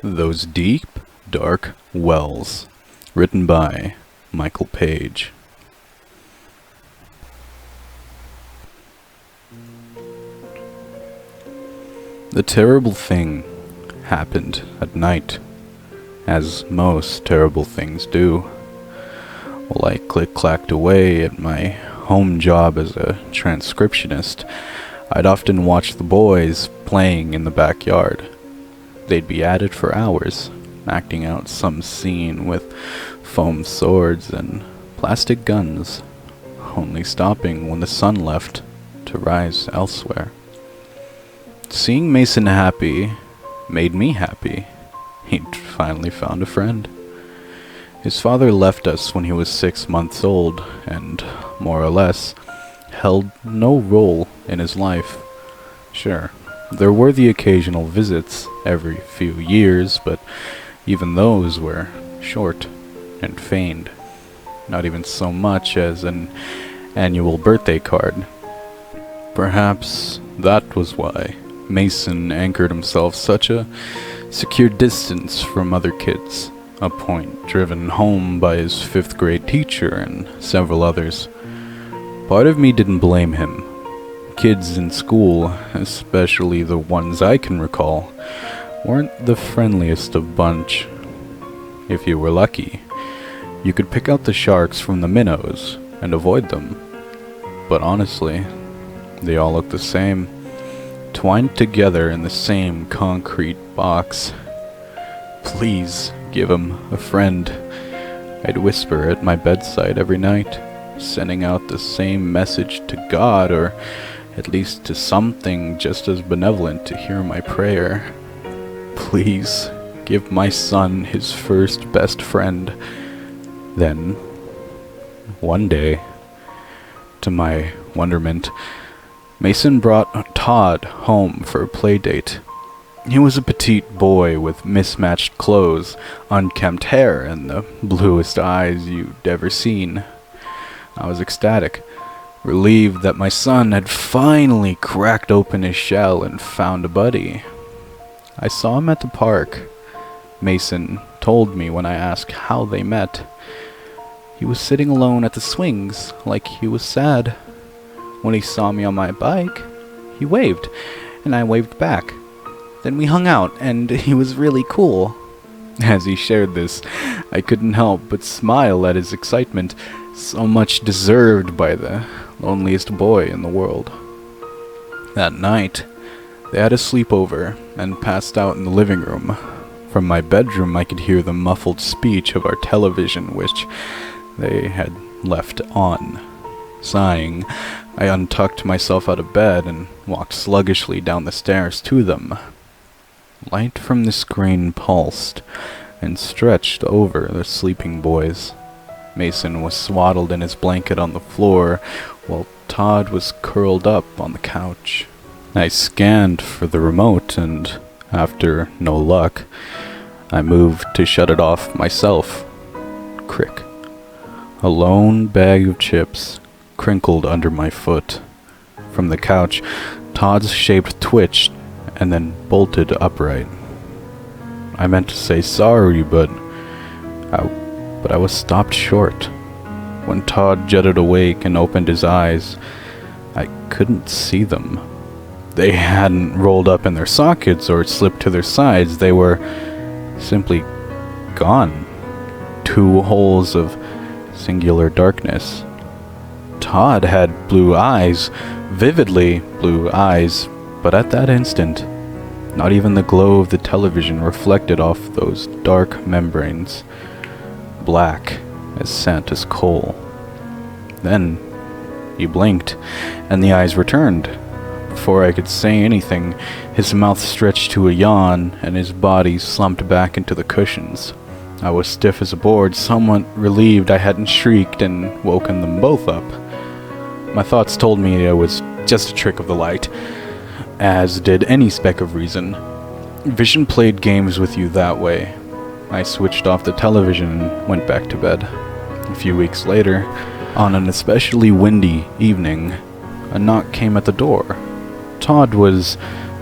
Those Deep, Dark Wells. Written by Michael Paige. The terrible thing happened at night, as most terrible things do. While I click-clacked away at my home job as a transcriptionist, I'd often watch the boys playing in the backyard. They'd be at it for hours, acting out some scene with foam swords and plastic guns, only stopping when the sun left to rise elsewhere. Seeing Mason happy made me happy. He'd finally found a friend. His father left us when he was 6 months old, and, more or less, held no role in his life. Sure, there were the occasional visits every few years, but even those were short and feigned. Not even so much as an annual birthday card. Perhaps that was why Mason anchored himself such a secure distance from other kids, a point driven home by his 5th grade teacher and several others. Part of me didn't blame him. Kids in school, especially the ones I can recall, weren't the friendliest of bunch. If you were lucky, you could pick out the sharks from the minnows and avoid them. But honestly, they all looked the same, twined together in the same concrete box. Please give him a friend, I'd whisper at my bedside every night, sending out the same message to God, or at least to something just as benevolent to hear my prayer. Please give my son his first best friend. Then, one day, to my wonderment, Mason brought Todd home for a play date. He was a petite boy with mismatched clothes, unkempt hair, and the bluest eyes you'd ever seen. I was ecstatic, relieved that my son had finally cracked open his shell and found a buddy. I saw him at the park. Mason told me when I asked how they met. He was sitting alone at the swings, like he was sad. When he saw me on my bike, he waved, and I waved back. Then we hung out, and he was really cool. As he shared this, I couldn't help but smile at his excitement, so much deserved by the loneliest boy in the world. That night, they had a sleepover and passed out in the living room. From my bedroom, I could hear the muffled speech of our television, which they had left on. Sighing, I untucked myself out of bed and walked sluggishly down the stairs to them. Light from the screen pulsed and stretched over the sleeping boys. Mason was swaddled in his blanket on the floor, while Todd was curled up on the couch. I scanned for the remote, and after no luck, I moved to shut it off myself. Crick. A lone bag of chips crinkled under my foot. From the couch, Todd's shape twitched and then bolted upright. I meant to say sorry, but I was stopped short. When Todd jutted awake and opened his eyes, I couldn't see them. They hadn't rolled up in their sockets or slipped to their sides. They were simply gone. 2 holes of singular darkness. Todd had blue eyes, vividly blue eyes, but at that instant, not even the glow of the television reflected off those dark membranes, black as Santa's coal. Then, he blinked, and the eyes returned. Before I could say anything, his mouth stretched to a yawn, and his body slumped back into the cushions. I was stiff as a board, somewhat relieved I hadn't shrieked and woken them both up. My thoughts told me it was just a trick of the light, as did any speck of reason. Vision played games with you that way. I switched off the television and went back to bed. A few weeks later, on an especially windy evening, a knock came at the door. Todd was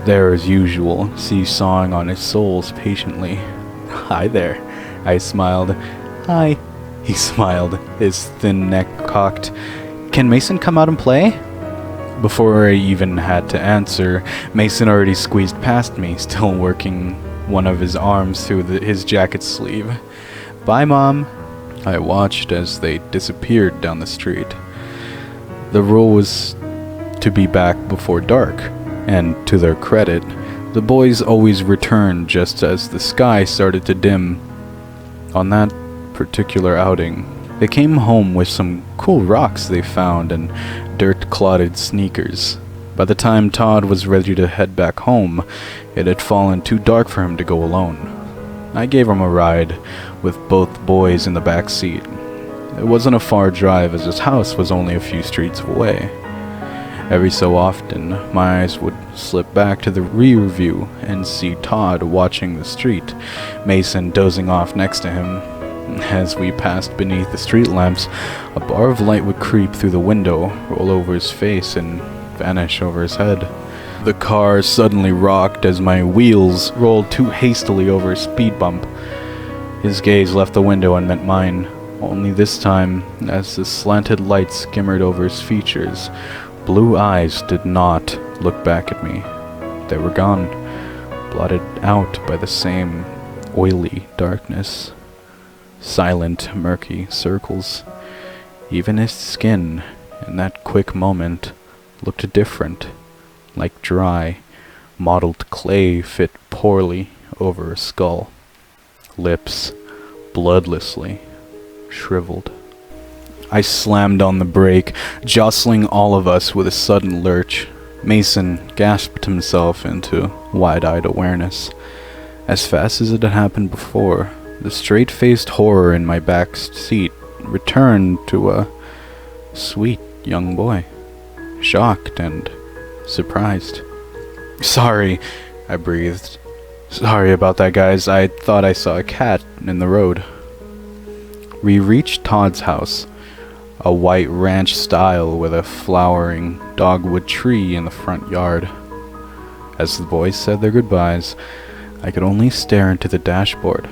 there as usual, seesawing on his soles patiently. "Hi there," I smiled. "Hi," he smiled, his thin neck cocked. "Can Mason come out and play?" Before I even had to answer, Mason already squeezed past me, still working one of his arms through his jacket sleeve. "Bye, Mom." I watched as they disappeared down the street. The rule was to be back before dark, and to their credit, the boys always returned just as the sky started to dim. On that particular outing, they came home with some cool rocks they found and dirt-clotted sneakers. By the time Todd was ready to head back home, it had fallen too dark for him to go alone. I gave him a ride, with both boys in the back seat. It wasn't a far drive, as his house was only a few streets away. Every so often, my eyes would slip back to the rear view and see Todd watching the street, Mason dozing off next to him. As we passed beneath the street lamps, a bar of light would creep through the window, roll over his face, and vanish over his head. The car suddenly rocked as my wheels rolled too hastily over a speed bump. His gaze left the window and met mine, only this time, as the slanted light skimmered over his features, blue eyes did not look back at me. They were gone, blotted out by the same oily darkness. Silent, murky circles. Even his skin, in that quick moment, looked different, like dry, mottled clay fit poorly over a skull. Lips, bloodlessly, shriveled. I slammed on the brake, jostling all of us with a sudden lurch. Mason gasped himself into wide-eyed awareness. As fast as it had happened before, the straight-faced horror in my back seat returned to a sweet young boy, shocked and surprised. "Sorry," I breathed. "Sorry about that, guys. I thought I saw a cat in the road." We reached Todd's house, a white ranch style with a flowering dogwood tree in the front yard. As the boys said their goodbyes, I could only stare into the dashboard,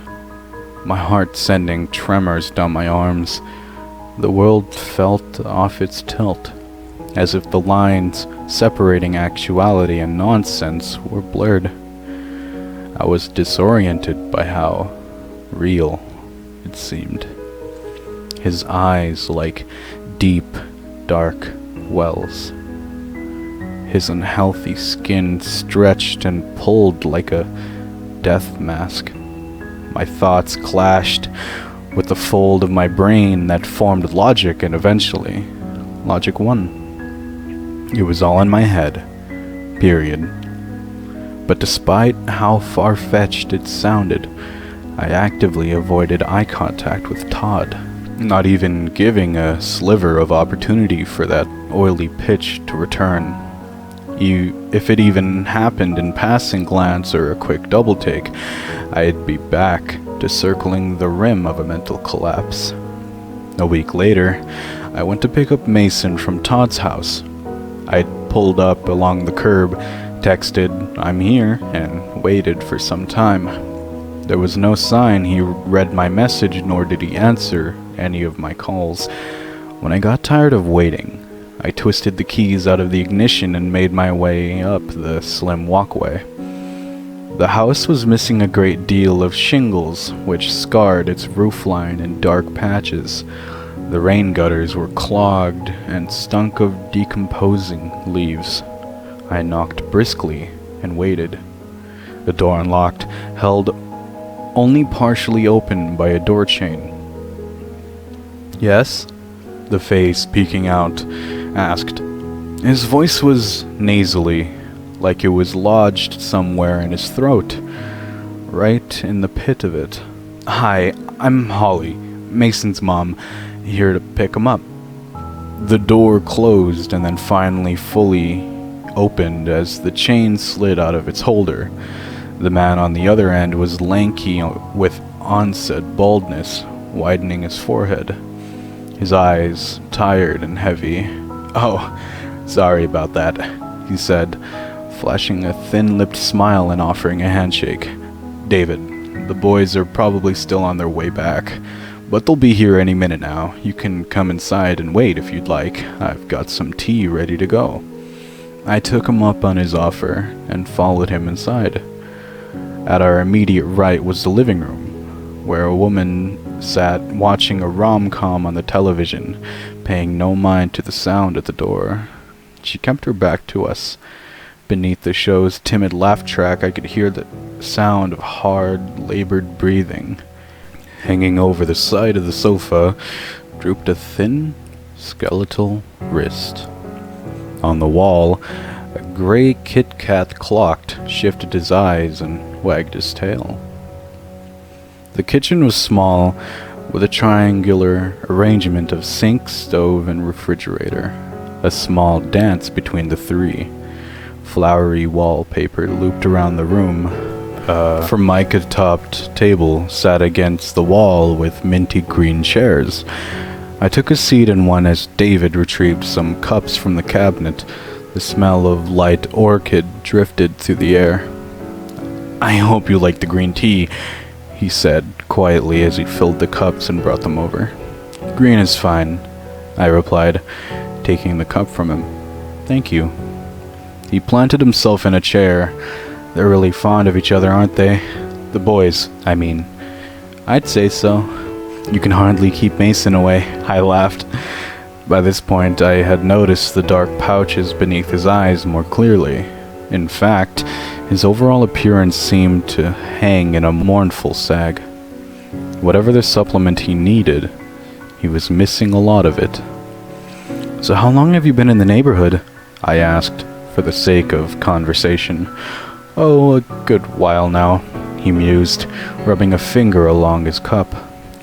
my heart sending tremors down my arms. The world felt off its tilt, as if the lines separating actuality and nonsense were blurred. I was disoriented by how real it seemed. His eyes like deep, dark wells. His unhealthy skin stretched and pulled like a death mask. My thoughts clashed with the fold of my brain that formed logic, and eventually, logic won. It was all in my head, period. But despite how far-fetched it sounded, I actively avoided eye contact with Todd, not even giving a sliver of opportunity for that oily pitch to return. If it even happened in passing glance or a quick double take, I'd be back to circling the rim of a mental collapse. A week later, I went to pick up Mason from Todd's house. I'd pulled up along the curb, texted, "I'm here," and waited for some time. There was no sign he read my message, nor did he answer any of my calls. When I got tired of waiting, I twisted the keys out of the ignition and made my way up the slim walkway. The house was missing a great deal of shingles, which scarred its roofline in dark patches. The rain gutters were clogged and stunk of decomposing leaves. I knocked briskly and waited. The door unlocked, held only partially open by a door chain. "Yes?" the face peeking out asked. His voice was nasally, like it was lodged somewhere in his throat, right in the pit of it. "Hi, I'm Holly, Mason's mom, here to pick him up." The door closed and then finally fully opened as the chain slid out of its holder. The man on the other end was lanky with onset baldness, widening his forehead. His eyes tired and heavy. "Oh, sorry about that," he said, flashing a thin-lipped smile and offering a handshake. "David, the boys are probably still on their way back, but they'll be here any minute now. You can come inside and wait if you'd like. I've got some tea ready to go." I took him up on his offer and followed him inside. At our immediate right was the living room, where a woman sat watching a rom-com on the television, paying no mind to the sound at the door. She kept her back to us. Beneath the show's timid laugh track, I could hear the sound of hard, labored breathing. Hanging over the side of the sofa drooped a thin, skeletal wrist. On the wall, a gray Kit Kat clocked, shifted his eyes, and wagged his tail. The kitchen was small, with a triangular arrangement of sink, stove, and refrigerator. A small dance between the three. Flowery wallpaper looped around the room. A formica-topped table sat against the wall with minty green chairs. I took a seat in one as David retrieved some cups from the cabinet. The smell of light orchid drifted through the air. "I hope you like the green tea," he said quietly as he filled the cups and brought them over. "Green is fine," I replied, taking the cup from him. "Thank you." He planted himself in a chair. They're really fond of each other, aren't they? The boys, I mean. "I'd say so. You can hardly keep Mason away," I laughed. By this point, I had noticed the dark pouches beneath his eyes more clearly. In fact, his overall appearance seemed to hang in a mournful sag. Whatever the supplement he needed, he was missing a lot of it. "So how long have you been in the neighborhood?" I asked, for the sake of conversation. "Oh, a good while now," he mused, rubbing a finger along his cup.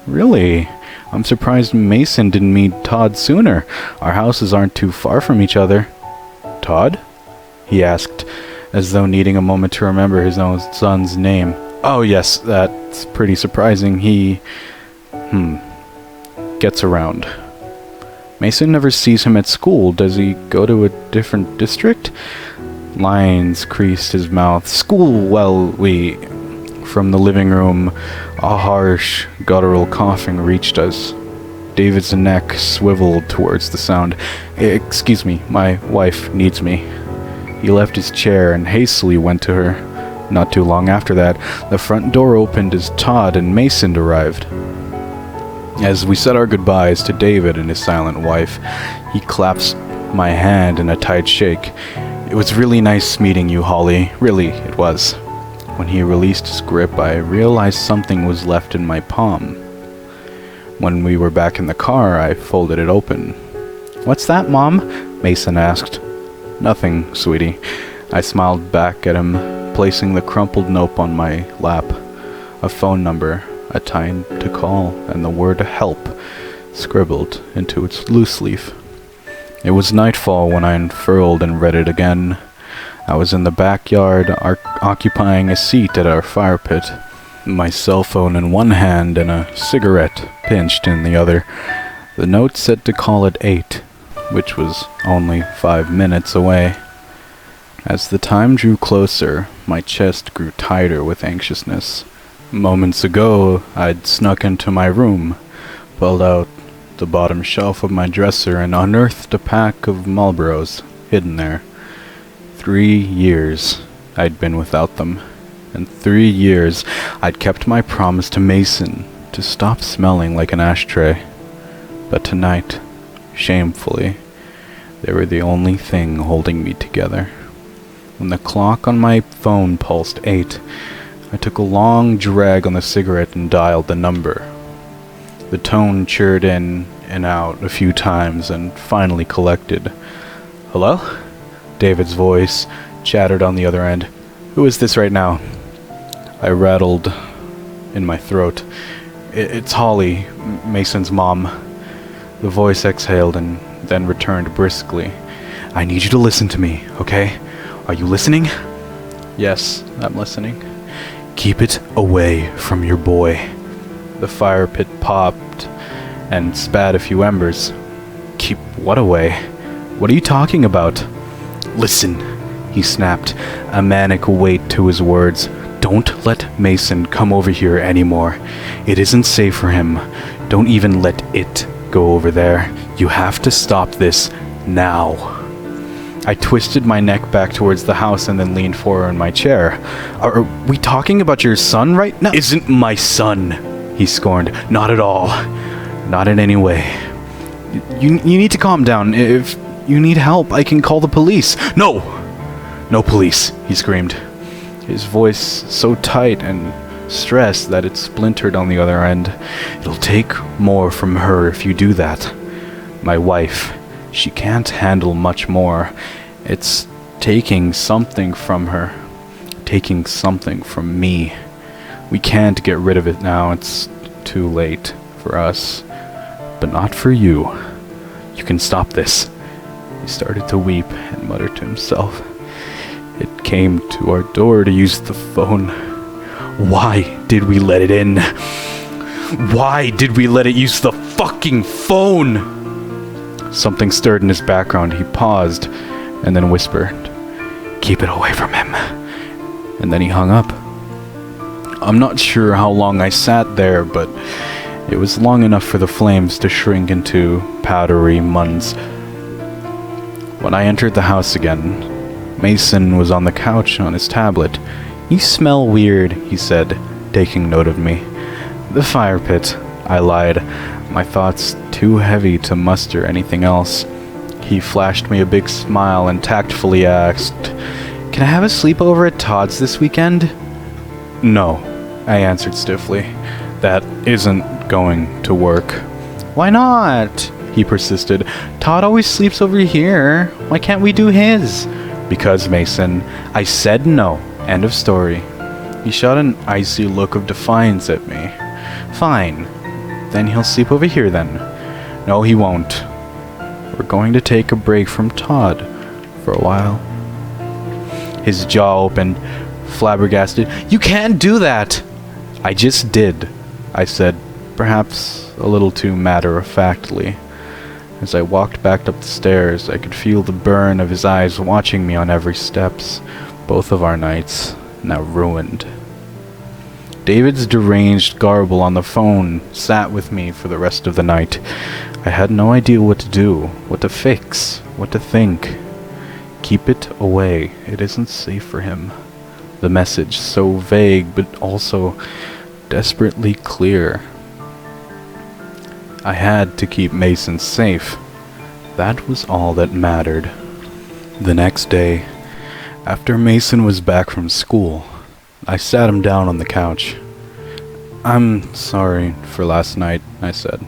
"Really? I'm surprised Mason didn't meet Todd sooner. Our houses aren't too far from each other." "Todd?" he asked, as though needing a moment to remember his own son's name. "Oh yes, that's pretty surprising. He... gets around." "Mason never sees him at school. Does he go to a different district?" Lines creased his mouth. "School, well, From the living room, a harsh, guttural coughing reached us. David's neck swiveled towards the sound. "Excuse me, my wife needs me." He left his chair and hastily went to her. Not too long after that, the front door opened as Todd and Mason arrived. As we said our goodbyes to David and his silent wife, he clasped my hand in a tight shake. "It was really nice meeting you, Holly. Really, it was." When he released his grip, I realized something was left in my palm. When we were back in the car, I folded it open. "What's that, Mom?" Mason asked. "Nothing, sweetie." I smiled back at him, placing the crumpled note on my lap. A phone number, a time to call, and the word "help" scribbled into its loose leaf. It was nightfall when I unfurled and read it again. I was in the backyard, occupying a seat at our fire pit, my cell phone in one hand and a cigarette pinched in the other. The note said to call at 8, which was only 5 minutes away. As the time drew closer, my chest grew tighter with anxiousness. Moments ago, I'd snuck into my room, pulled out the bottom shelf of my dresser, and unearthed a pack of Marlboros hidden there. 3 years I'd been without them. In 3 years, I'd kept my promise to Mason to stop smelling like an ashtray. But tonight, shamefully, they were the only thing holding me together. When the clock on my phone pulsed 8, I took a long drag on the cigarette and dialed the number. The tone chirred in and out a few times and finally collected. "Hello?" David's voice chattered on the other end. "Who is this right now?" I rattled in my throat. It's Holly, Mason's mom." The voice exhaled and then returned briskly. "I need you to listen to me, okay? Are you listening?" "Yes, I'm listening." "Keep it away from your boy." The fire pit popped and spat a few embers. "Keep what away? What are you talking about?" "Listen," he he snapped, a manic weight to his words. Don't let Mason come over here anymore. It isn't safe for him. Don't even let it go over there. You have to stop this now. I twisted my neck back towards the house and then leaned forward in my chair. Are we talking about your son right now? Isn't my son, he scorned. Not at all. Not in any way. You need to calm down. If you need help, I can call the police. No! No police, he screamed. His voice so tight and stressed that it splintered on the other end. It'll take more from her if you do that. My wife, she can't handle much more. It's taking something from her. Taking something from me. We can't get rid of it now. It's too late for us. But not for you. You can stop this. He started to weep and muttered to himself. It came to our door to use the phone. Why did we let it in? Why did we let it use the fucking phone? Something stirred in his background. He paused and then whispered, "Keep it away from him." And then he hung up. I'm not sure how long I sat there, but it was long enough for the flames to shrink into powdery muns. When I entered the house again, Mason was on the couch on his tablet. "You smell weird," he said, taking note of me. "The fire pit," I lied, my thoughts too heavy to muster anything else. He flashed me a big smile and tactfully asked, "Can I have a sleepover at Todd's this weekend?" "No," I answered stiffly. "That isn't going to work." "Why not?" he persisted. "Todd always sleeps over here. Why can't we do his?" "Because, Mason, I said no. End of story." He shot an icy look of defiance at me. "Fine. Then he'll sleep over here then." "No, he won't. We're going to take a break from Todd for a while." His jaw opened, flabbergasted. "You can't do that!" "I just did," I said, perhaps a little too matter-of-factly. As I walked back up the stairs, I could feel the burn of his eyes watching me on every steps. Both of our nights now ruined. David's deranged garble on the phone sat with me for the rest of the night. I had no idea what to do, what to fix, what to think. Keep it away. It isn't safe for him. The message so vague, but also desperately clear. I had to keep Mason safe. That was all that mattered. The next day, after Mason was back from school, I sat him down on the couch. "I'm sorry for last night," I said.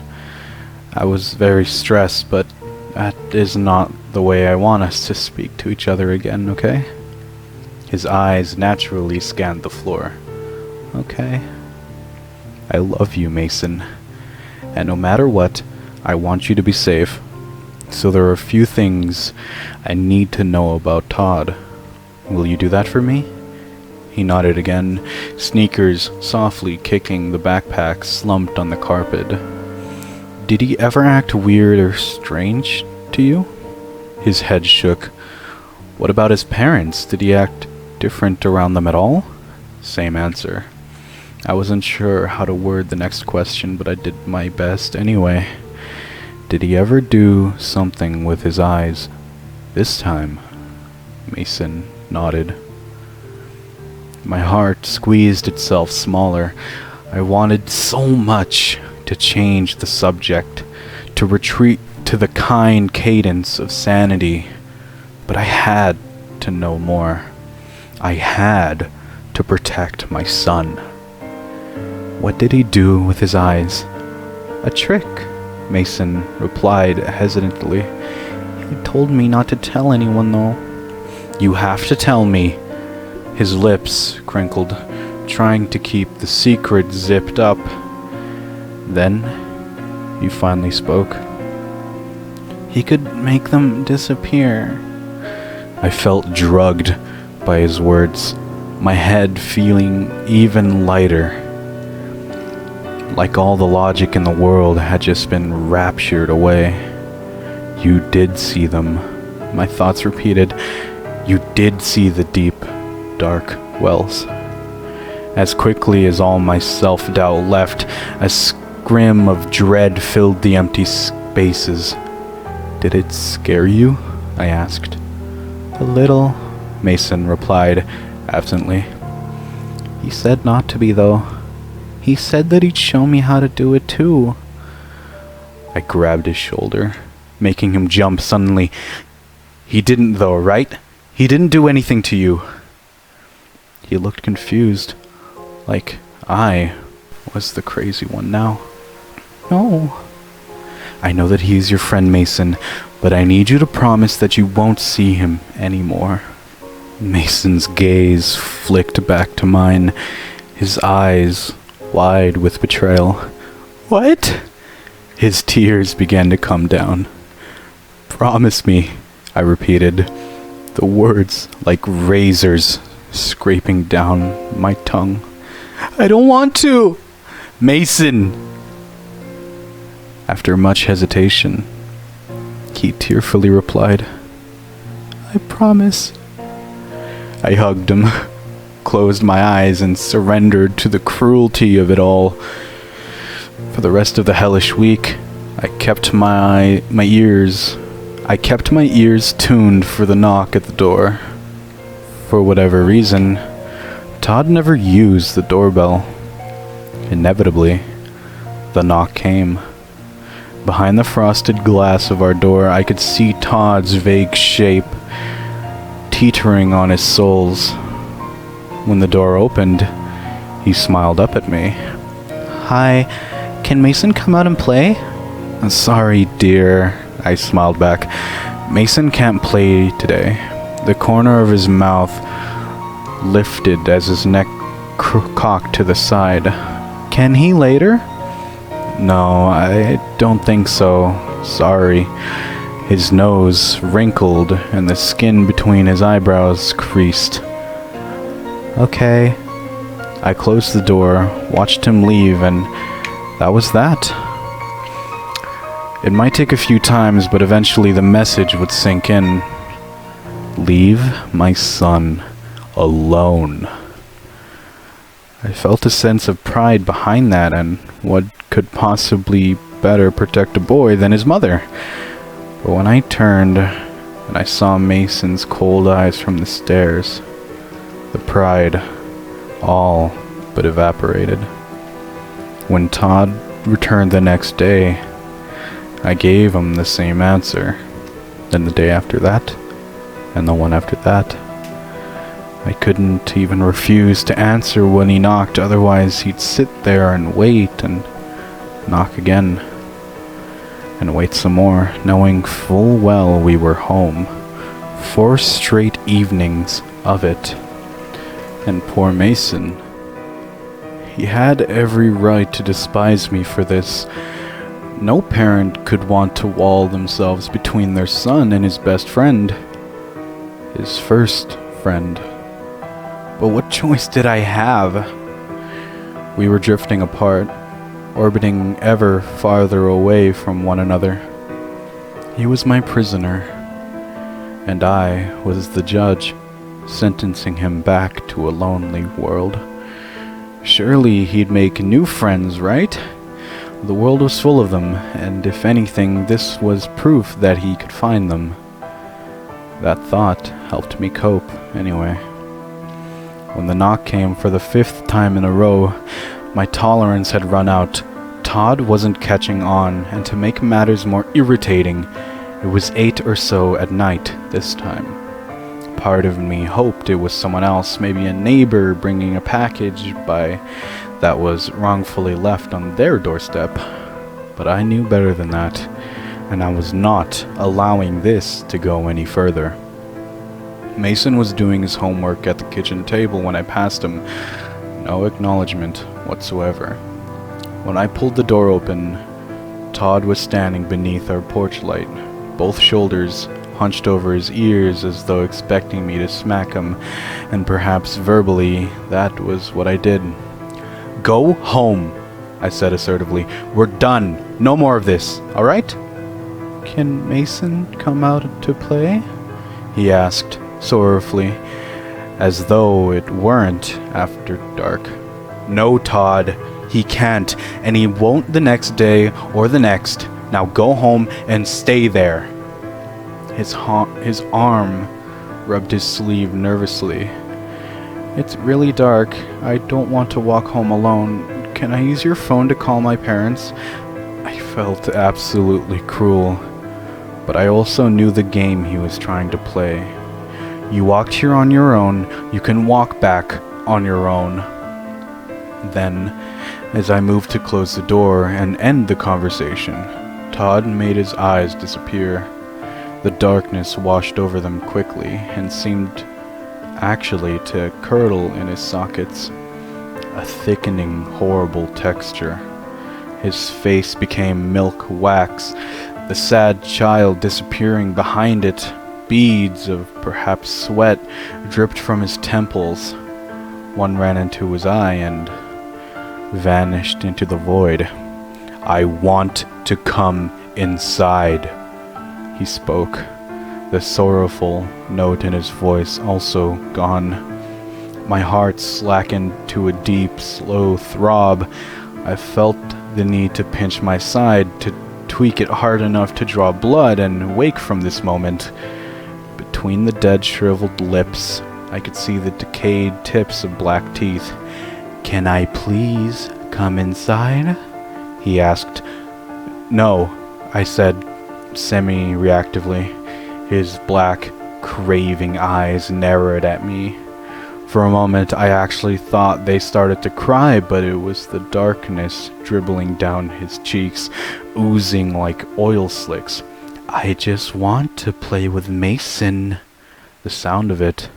"I was very stressed, but that is not the way I want us to speak to each other again, okay?" His eyes naturally scanned the floor. "Okay. I love you, Mason. And no matter what, I want you to be safe. So there are a few things I need to know about Todd. Will you do that for me?" He nodded again, sneakers softly kicking the backpack slumped on the carpet. "Did he ever act weird or strange to you?" His head shook. "What about his parents? Did he act different around them at all?" Same answer. I wasn't sure how to word the next question, but I did my best anyway. "Did he ever do something with his eyes this time?" Mason nodded. My heart squeezed itself smaller. I wanted so much to change the subject, to retreat to the kind cadence of sanity. But I had to know more. I had to protect my son. "What did he do with his eyes?" "A trick," Mason replied hesitantly. "He told me not to tell anyone, though." "You have to tell me." His lips crinkled, trying to keep the secret zipped up. Then he finally spoke. "He could make them disappear." I felt drugged by his words, my head feeling even lighter. Like all the logic in the world had just been raptured away. "You did see them," my thoughts repeated. You did see the deep, dark wells. As quickly as all my self-doubt left, a scream of dread filled the empty spaces. Did it scare you? I asked. A little, Mason replied absently. He said not to be, though. He said that he'd show me how to do it, too. I grabbed his shoulder, making him jump suddenly. He didn't, though, right? He didn't do anything to you. He looked confused, like I was the crazy one now. No. I know that he's your friend, Mason, but I need you to promise that you won't see him anymore. Mason's gaze flicked back to mine, his eyes wide with betrayal. What? His tears began to come down. Promise me, I repeated, the words like razors scraping down my tongue. I don't want to! Mason! After much hesitation, he tearfully replied, I promise. I hugged him, closed my eyes, and surrendered to the cruelty of it all. For the rest of the hellish week, I kept my ears tuned for the knock at the door. For whatever reason, Todd never used the doorbell. Inevitably, the knock came. Behind the frosted glass of our door, I could see Todd's vague shape teetering on his soles. When the door opened, he smiled up at me. Hi, can Mason come out and play? Sorry, dear, I smiled back. Mason can't play today. The corner of his mouth lifted as his neck cocked to the side. Can he later? No, I don't think so. Sorry. His nose wrinkled and the skin between his eyebrows creased. Okay. I closed the door, watched him leave, and that was that. It might take a few times, but eventually the message would sink in. Leave my son alone. I felt a sense of pride behind that, and what could possibly better protect a boy than his mother? But when I turned and I saw Mason's cold eyes from the stairs, the pride all but evaporated. When Todd returned the next day, I gave him the same answer. Then the day after that, and the one after that. I couldn't even refuse to answer when he knocked, otherwise he'd sit there and wait and knock again. And wait some more, knowing full well we were home. 4 straight evenings of it. And poor Mason. He had every right to despise me for this. No parent could want to wall themselves between their son and his best friend. His first friend. But what choice did I have? We were drifting apart, orbiting ever farther away from one another. He was my prisoner, and I was the judge, sentencing him back to a lonely world. Surely he'd make new friends, right? The world was full of them, and if anything, this was proof that he could find them. That thought helped me cope, anyway. When the knock came for the 5th time in a row, my tolerance had run out. Todd wasn't catching on, and to make matters more irritating, it was 8 or so at night this time. Part of me hoped it was someone else, maybe a neighbor bringing a package by that was wrongfully left on their doorstep. But I knew better than that, and I was not allowing this to go any further. Mason was doing his homework at the kitchen table when I passed him. No acknowledgement whatsoever. When I pulled the door open, Todd was standing beneath our porch light, both shoulders hunched over his ears as though expecting me to smack him, and perhaps verbally, that was what I did. Go home, I said assertively. We're done. No more of this, alright? Can Mason come out to play? He asked, sorrowfully, as though it weren't after dark. "No, Todd, he can't, and he won't the next day or the next. Now go home and stay there." His arm rubbed his sleeve nervously. "It's really dark. I don't want to walk home alone. Can I use your phone to call my parents?" I felt absolutely cruel, but I also knew the game he was trying to play. "You walked here on your own. You can walk back on your own." Then, as I moved to close the door and end the conversation, Todd made his eyes disappear. The darkness washed over them quickly and seemed actually to curdle in his sockets, a thickening, horrible texture. His face became milk wax, the sad child disappearing behind it. Beads of perhaps sweat dripped from his temples. One ran into his eye and vanished into the void. "I want to come inside," he spoke, the sorrowful note in his voice also gone. My heart slackened to a deep, slow throb. I felt the need to pinch my side, to tweak it hard enough to draw blood and wake from this moment. Between the dead, shriveled lips, I could see the decayed tips of black teeth. "Can I please come inside?" he asked. "No," I said, semi-reactively. His black, craving eyes narrowed at me. For a moment, I actually thought they started to cry, but it was the darkness dribbling down his cheeks, oozing like oil slicks. "I just want to play with Mason." The sound of it,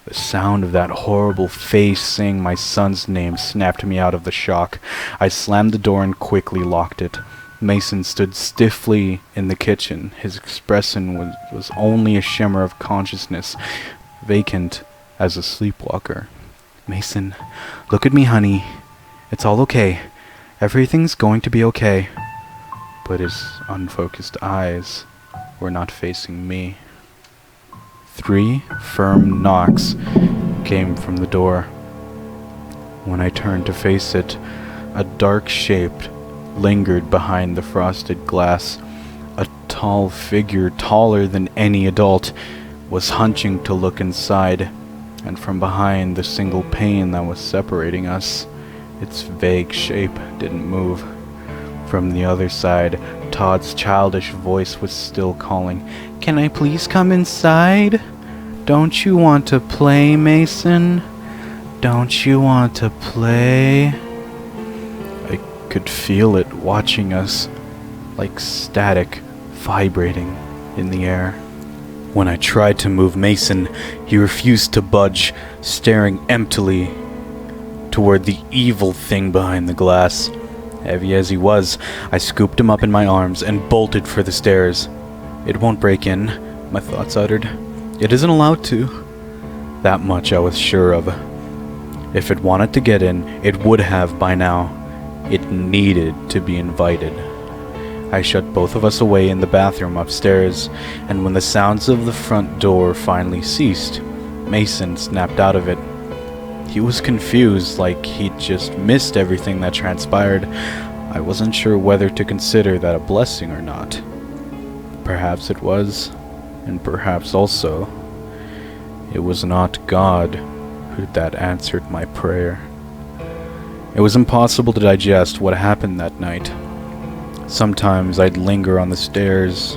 the sound of that horrible face saying my son's name snapped me out of the shock. I slammed the door and quickly locked it. Mason stood stiffly in the kitchen. His expression was only a shimmer of consciousness, vacant as a sleepwalker. "Mason, look at me, honey. It's all okay. Everything's going to be okay." But his unfocused eyes were not facing me. 3 firm knocks came from the door. When I turned to face it, a dark shape lingered behind the frosted glass. A tall figure, taller than any adult, was hunching to look inside, and from behind the single pane that was separating us, its vague shape didn't move. From the other side, Todd's childish voice was still calling, "Can I please come inside? Don't you want to play, Mason? Don't you want to play?" I could feel it watching us, like static vibrating in the air. When I tried to move Mason, he refused to budge, staring emptily toward the evil thing behind the glass. Heavy as he was, I scooped him up in my arms and bolted for the stairs. "It won't break in," my thoughts uttered. "It isn't allowed to." That much I was sure of. If it wanted to get in, it would have by now. It needed to be invited. I shut both of us away in the bathroom upstairs, and when the sounds of the front door finally ceased, Mason snapped out of it. He was confused, like he'd just missed everything that transpired. I wasn't sure whether to consider that a blessing or not. Perhaps it was, and perhaps also it was not God that answered my prayer. It was impossible to digest what happened that night. Sometimes I'd linger on the stairs,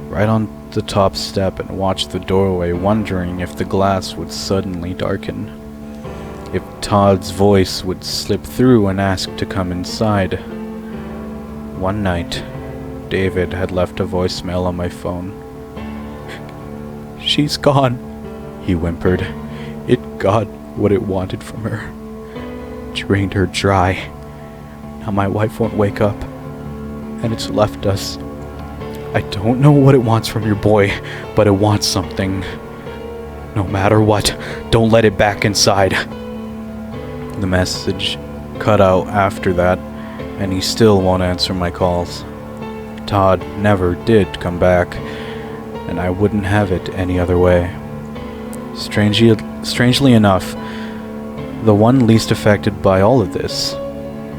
right on the top step, and watch the doorway, wondering if the glass would suddenly darken, if Todd's voice would slip through and ask to come inside. One night, David had left a voicemail on my phone. "She's gone," he whimpered. "It got what it wanted from her. Drained her dry. Now my wife won't wake up, and it's left us. I don't know what it wants from your boy, but it wants something. No matter what, don't let it back inside." The message cut out after that, and he still won't answer my calls. Todd never did come back, and I wouldn't have it any other way. Strangely enough, the one least affected by all of this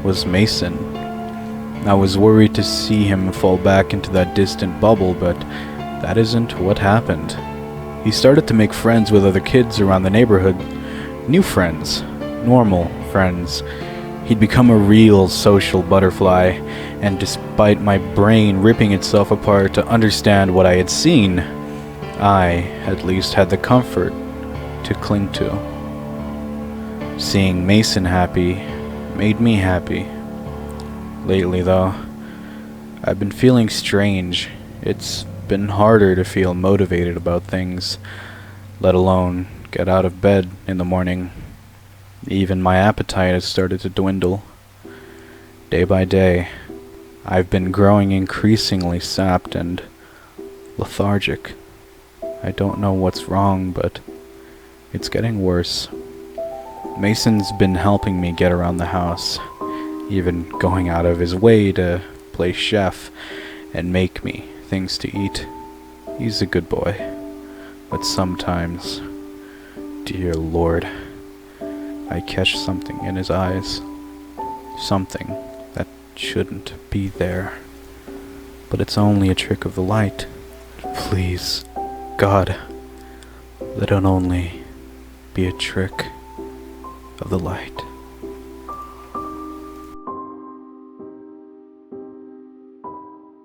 was Mason. I was worried to see him fall back into that distant bubble, but that isn't what happened. He started to make friends with other kids around the neighborhood. New friends. Normal friends. He'd become a real social butterfly, and despite my brain ripping itself apart to understand what I had seen, I, at least, had the comfort to cling to. Seeing Mason happy made me happy. Lately, though, I've been feeling strange. It's been harder to feel motivated about things, let alone get out of bed in the morning. Even my appetite has started to dwindle. Day by day, I've been growing increasingly sapped and lethargic. I don't know what's wrong, but it's getting worse. Mason's been helping me get around the house, even going out of his way to play chef and make me things to eat. He's a good boy, but sometimes, dear Lord, I catch something in his eyes. Something that shouldn't be there. But it's only a trick of the light. Please, God, let it only be a trick of the light.